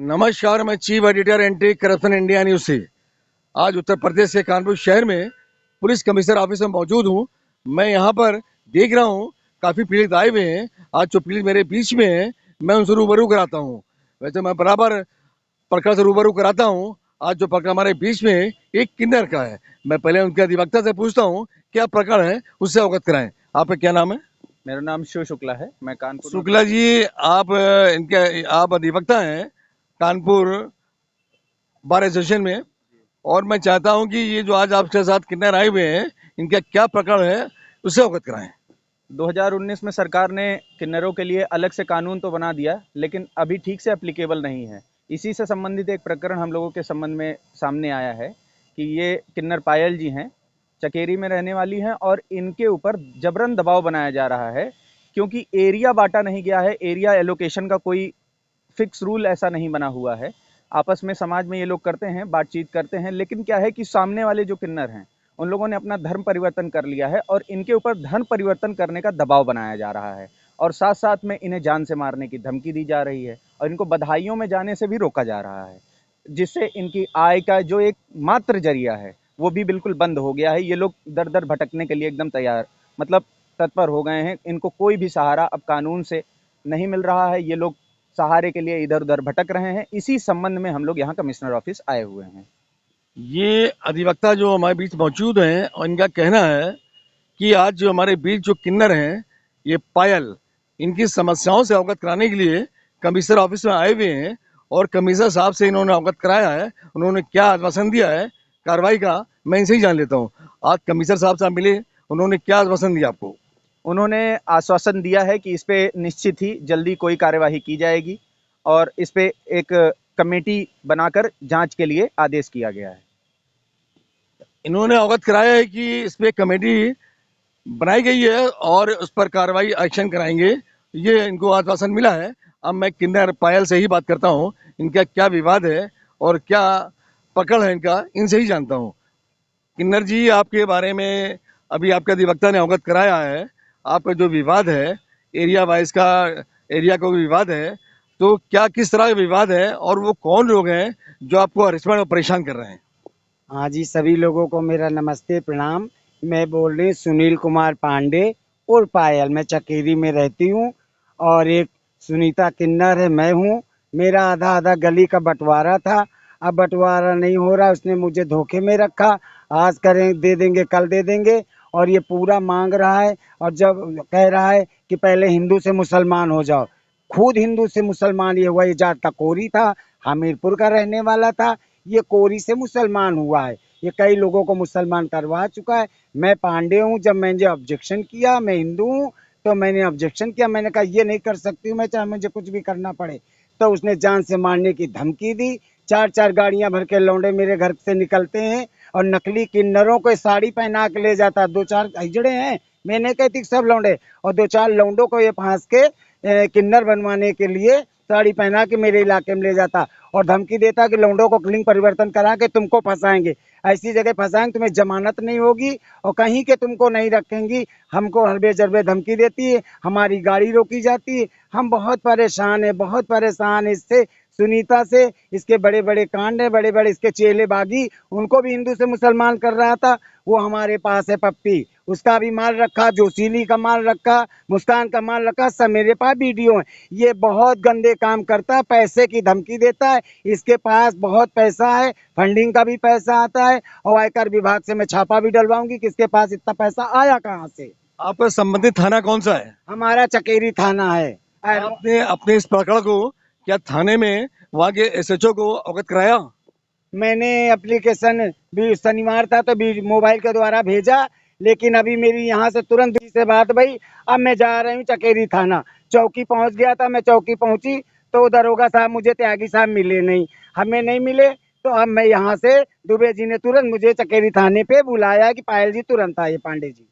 नमस्कार, मैं chief editor anti corruption India news से। आज उत्तर प्रदेश के कानपुर शहर में पुलिस कमिश्नर ऑफिस में मौजूद हूँ। मैं यहाँ पर देख रहा हूँ काफी पीड़ित आए हुए हैं। आज जो पीड़ित मेरे बीच में है, मैं उनसे रूबरू कराता हूँ। वैसे मैं बराबर प्रकरण से रूबरू कराता हूँ। आज जो प्रकरण हमारे बीच में है, एक किन्नर का है। मैं पहले उनके अधिवक्ता से पूछता हूँ क्या प्रकरण है, उससे अवगत कराएं। आपका क्या नाम है? मेरा नाम शिव शुक्ला है। मैं कानपुर में शुक्ला जी, आप अधिवक्ता हैं कानपुर बार एसोसिएशन में, और मैं चाहता हूं कि ये जो आज आपके साथ किन्नर आए हुए हैं, इनका क्या प्रकरण है, उससे अवगत कराएं। 2019 में सरकार ने किन्नरों के लिए अलग से कानून तो बना दिया, लेकिन अभी ठीक से एप्लीकेबल नहीं है। इसी से संबंधित एक प्रकरण हम लोगों के संबंध में सामने आया है कि ये किन्नर पायल जी हैं, चकेरी में रहने वाली हैं और इनके ऊपर जबरन दबाव बनाया जा रहा है, क्योंकि एरिया बांटा नहीं गया है। एरिया एलोकेशन का कोई फिक्स रूल ऐसा नहीं बना हुआ है। आपस में समाज में ये लोग करते हैं, बातचीत करते हैं, लेकिन क्या है कि सामने वाले जो किन्नर हैं उन लोगों ने अपना धर्म परिवर्तन कर लिया है और इनके ऊपर धर्म परिवर्तन करने का दबाव बनाया जा रहा है और साथ साथ में इन्हें जान से मारने की धमकी दी जा रही है और इनको बधाइयों में जाने से भी रोका जा रहा है, जिससे इनकी आय का जो एक मात्र जरिया है वो भी बिल्कुल बंद हो गया है। ये लोग दर दर भटकने के लिए एकदम तैयार, मतलब तत्पर हो गए हैं। इनको कोई भी सहारा अब कानून से नहीं मिल रहा है। ये लोग सहारे के लिए इधर उधर भटक रहे हैं। इसी संबंध में हम लोग यहाँ कमिश्नर ऑफिस आए हुए हैं। ये अधिवक्ता जो हमारे बीच मौजूद हैं, और इनका कहना है कि आज जो हमारे बीच जो किन्नर हैं, ये पायल, इनकी समस्याओं से अवगत कराने के लिए कमिश्नर ऑफिस में आए हुए हैं। और कमिश्नर साहब से इन्होंने अवगत कराया है। उन्होंने क्या आश्वासन दिया है कार्रवाई का, मैं इनसे ही जान लेता हूँ। आज कमिश्नर साहब से आप मिले, उन्होंने क्या आश्वासन दिया आपको? उन्होंने आश्वासन दिया है कि इस पे निश्चित ही जल्दी कोई कार्यवाही की जाएगी और इस पे एक कमेटी बनाकर जांच के लिए आदेश किया गया है। इन्होंने अवगत कराया है कि इस पे कमेटी बनाई गई है और उस पर कार्रवाई एक्शन कराएंगे। ये इनको आश्वासन मिला है। अब मैं किन्नर पायल से ही बात करता हूँ। इनका क्या विवाद है और क्या पकड़ है इनका, इनसे ही जानता हूँ। किन्नर जी, आपके बारे में अभी आपके अधिवक्ता ने अवगत कराया है। आपका जो विवाद है, एरिया वाइज का, एरिया का विवाद है, तो क्या किस तरह का विवाद है और वो कौन लोग हैं जो आपको हरेसमेंट और परेशान कर रहे हैं? हाँ जी, सभी लोगों को मेरा नमस्ते प्रणाम। मैं बोल रही सुनील कुमार पांडे और पायल, मैं चकेरी में रहती हूँ और एक सुनीता किन्नर है, मैं हूँ। मेरा आधा आधा गली का बंटवारा था, अब बंटवारा नहीं हो रहा, उसने मुझे धोखे में रखा। आज करें दे देंगे, कल दे देंगे, और ये पूरा मांग रहा है। और जब कह रहा है कि पहले हिंदू से मुसलमान हो जाओ, खुद हिंदू से मुसलमान ये हुआ। ये जाट का कोरी था, हमीरपुर का रहने वाला था, ये कोरी से मुसलमान हुआ है। ये कई लोगों को मुसलमान करवा चुका है। मैं पांडे हूँ, जब मैंने ऑब्जेक्शन किया, मैं हिंदू हूँ, तो मैंने ऑब्जेक्शन किया। मैंने कहा ये नहीं कर सकती हूँ मैं, चाहे मुझे कुछ भी करना पड़े। तो उसने जान से मारने की धमकी दी। चार चार गाड़ियां भर के लौंडे मेरे घर से निकलते हैं और नकली किन्नरों को साड़ी पहना के ले जाता। दो चार हिजड़े हैं, मैं नहीं कहती सब लौंडे, और दो चार लौंडों को ये फांस के किन्नर बनवाने के लिए साड़ी पहना के मेरे इलाके में ले जाता और धमकी देता कि लौंडों को लिंग परिवर्तन करा के तुमको फंसाएंगे, ऐसी जगह फंसाएंगे तुम्हें जमानत नहीं होगी और कहीं के तुमको नहीं रखेंगी। हमको हरबे जरबे धमकी देती है, हमारी गाड़ी रोकी जाती है। हम बहुत परेशान है, बहुत परेशान है इससे, सुनीता से। इसके बड़े बड़े कांड है, बड़े बड़े इसके चेले बागी, उनको भी हिंदू से मुसलमान कर रहा था। वो हमारे पास है पप्पी, उसका भी माल रखा, जोशीली का माल रखा, मुस्कान का माल रखा, सब मेरे पास वीडियो है। ये बहुत गंदे काम करता है, पैसे की धमकी देता है। इसके पास बहुत पैसा है, फंडिंग का भी पैसा आता है, और आयकर विभाग से मैं छापा भी डलवाऊंगी कि इसके पास इतना पैसा आया कहाँ से। आपका संबंधित थाना कौन सा है? हमारा चकेरी थाना है। आपने अपने इस प्रकरण को क्या थाने में वहाँ के एसएचओ को अवगत कराया? मैंने एप्लीकेशन भी शनिवार था तो भी मोबाइल के द्वारा भेजा, लेकिन अभी मेरी यहाँ से तुरंत से बात भई। अब मैं जा रही हूँ चकेरी थाना, चौकी पहुँच गया था। मैं चौकी पहुँची तो दरोगा साहब मुझे, त्यागी साहब मिले नहीं, हमें नहीं मिले। तो अब मैं यहाँ से दुबे जी ने तुरंत मुझे चकेरी थाने पे बुलाया कि पायल जी तुरंत आइए, पांडे जी।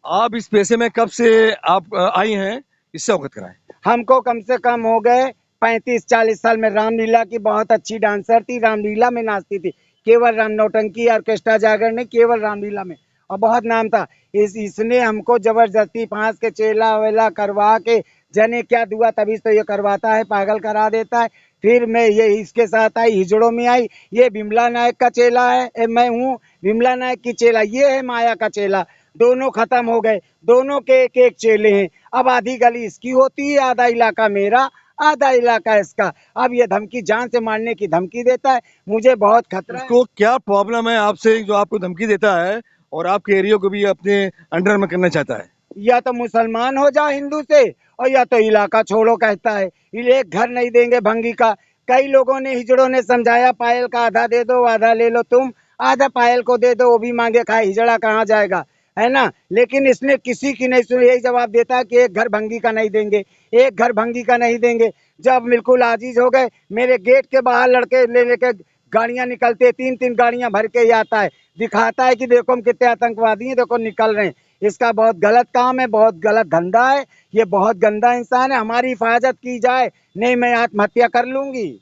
आप इस पेशे में कब से आप आई हैं, इससे अवगत कराएं। हमको कम से कम हो गए 35-40 साल में। रामलीला की बहुत अच्छी डांसर थी, रामलीला में नाचती थी, केवल राम नौटंकी ऑर्केस्ट्रा जागर नहीं, केवल रामलीला में, और बहुत नाम था। इसने हमको जबरदस्ती फांस के चेला वेला करवा के, जने क्या दुआ तभी तो ये करवाता है, पागल करा देता है। फिर मैं ये इसके साथ आई, हिजड़ों में आई। ये बिमला नायक का चेला है, मैं हूँ बिमला नायक की चेला। ये है माया का चेला। दोनों खत्म हो गए, दोनों के एक एक चेले हैं। अब आधी गली इसकी होती है, आधा इलाका मेरा, आधा इलाका इसका। अब ये धमकी, जान से मारने की धमकी देता है, मुझे बहुत खतरा है। उसको क्या प्रॉब्लम है आपसे जो आपको धमकी देता है और आपके एरिया को भी अपने अंडर में करना चाहता है? या तो मुसलमान हो जाओ हिंदू से, और या तो इलाका छोड़ो कहता है। ये एक घर नहीं देंगे भंगी का। कई लोगों ने, हिजड़ों ने समझाया, पायल का आधा दे दो, आधा ले लो तुम, आधा पायल को दे दो, वो भी मांगे खाए, हिजड़ा कहाँ जाएगा, है ना। लेकिन इसने किसी की नहीं सुनी। यही जवाब देता है कि एक घर भंगी का नहीं देंगे, एक घर भंगी का नहीं देंगे। जब बिल्कुल आजीज हो गए, मेरे गेट के बाहर लड़के ले लेके गाड़ियां निकलते, 3-3 गाड़ियां भर के ही आता है, दिखाता है कि देखो हम कितने आतंकवादी हैं, देखो निकल रहे हैं। इसका बहुत गलत काम है, बहुत गलत धंधा है, ये बहुत गंदा इंसान है। हमारी हिफाजत की जाए, नहीं मैं आत्महत्या कर लूंगी।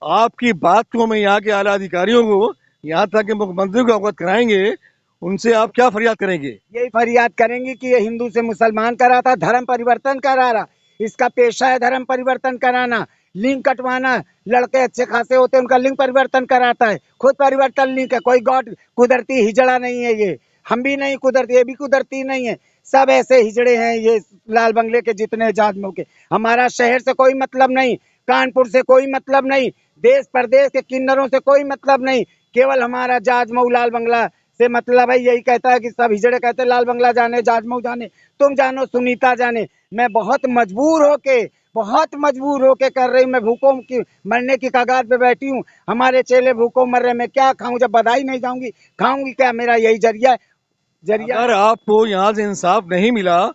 आपकी बात को मैं यहाँ के आला अधिकारियों को, यहाँ तक कि मुख्यमंत्री को अवगत कराएंगे। उनसे आप क्या फरियाद करेंगे? यही फरियाद करेंगे कि ये हिंदू से मुसलमान कराता, धर्म परिवर्तन करा रहा। इसका पेशा है धर्म परिवर्तन कराना, लिंग कटवाना। लड़के अच्छे खासे होते हैं, उनका लिंग परिवर्तन कराता है, खुद परिवर्तन लिंग है। कोई गॉड कुदरती हिजड़ा नहीं है ये, हम भी नहीं कुदरती, ये भी कुदरती नहीं है। सब ऐसे हिजड़े हैं ये लाल बंगले के जितने जादमों के। हमारा शहर से कोई मतलब नहीं, कानपुर से कोई मतलब नहीं, देश प्रदेश के किन्नरों से कोई मतलब नहीं। केवल हमारा जाजमऊ लाल बंगला से मतलब है। यही कहता है कि सब हिजड़े कहते हैं लाल बंगला जाने, जाजमऊ जाने, तुम जानो सुनीता जाने। मैं बहुत मजबूर होके कर रही हूँ। मैं भूखों की मरने की कगार पे बैठी हूँ। हमारे चेले भूखों मर रहे, मैं क्या खाऊं? जब बधाई नहीं जाऊंगी, खाऊंगी क्या? मेरा यही जरिया अगर आपको यहाँ से इंसाफ नहीं मिला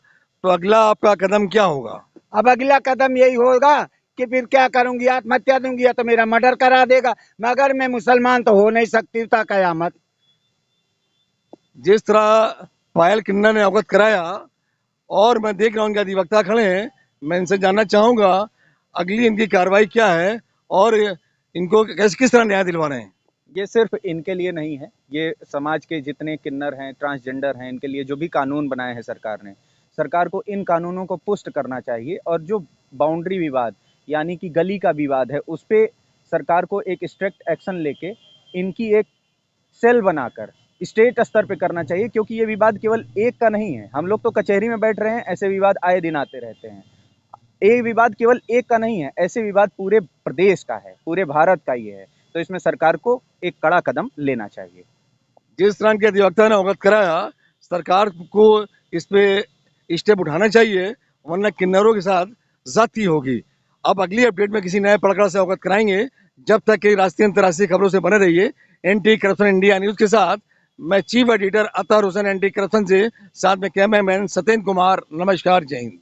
तो अगला आपका कदम क्या होगा? अब अगला कदम यही होगा कि फिर क्या करूंगी, आत्महत्या दूंगी, या तो मेरा मर्डर करा देगा। मगर मैं मुसलमान तो हो नहीं सकती ता कयामत। जिस तरह पायल किन्नर ने अवगत कराया और मैं देख रहा हूँ इनके अधिवक्ता खड़े हैं, मैं इनसे जानना चाहूंगा अगली इनकी कार्रवाई क्या है और इनको किस तरह न्याय दिलवा रहे हैं? ये सिर्फ इनके लिए नहीं है, ये समाज के जितने किन्नर हैं, ट्रांसजेंडर हैं, इनके लिए जो भी कानून बनाए हैं सरकार ने, सरकार को इन कानूनों को पुष्ट करना चाहिए। और जो बाउंड्री विवाद यानी कि गली का विवाद है, उस पे सरकार को एक स्ट्रिक्ट एक्शन लेके इनकी एक सेल बनाकर स्टेट स्तर पे करना चाहिए। क्योंकि ये विवाद केवल एक का नहीं है। हम लोग तो कचहरी में बैठ रहे हैं, ऐसे विवाद आए दिन आते रहते हैं। ये विवाद केवल एक का नहीं है, ऐसे विवाद पूरे प्रदेश का है, पूरे भारत का ही है। तो इसमें सरकार को एक कड़ा कदम लेना चाहिए। जिस तरह के अधिवक्ता ने अवगत कराया, सरकार को इस पे स्टेप उठाना चाहिए, वरना किन्नरों के साथ ज्यादती होगी। अब अगली अपडेट में किसी नए पड़कड़ा से अवगत कराएंगे। जब तक कि राष्ट्रीय अंतर्राष्ट्रीय खबरों से बने रहिए एंटी करप्शन इंडिया न्यूज के साथ। मैं chief editor Athar Hussain anti corruption से, साथ में कैमरामैन सत्येंद्र कुमार। नमस्कार, जय हिंद।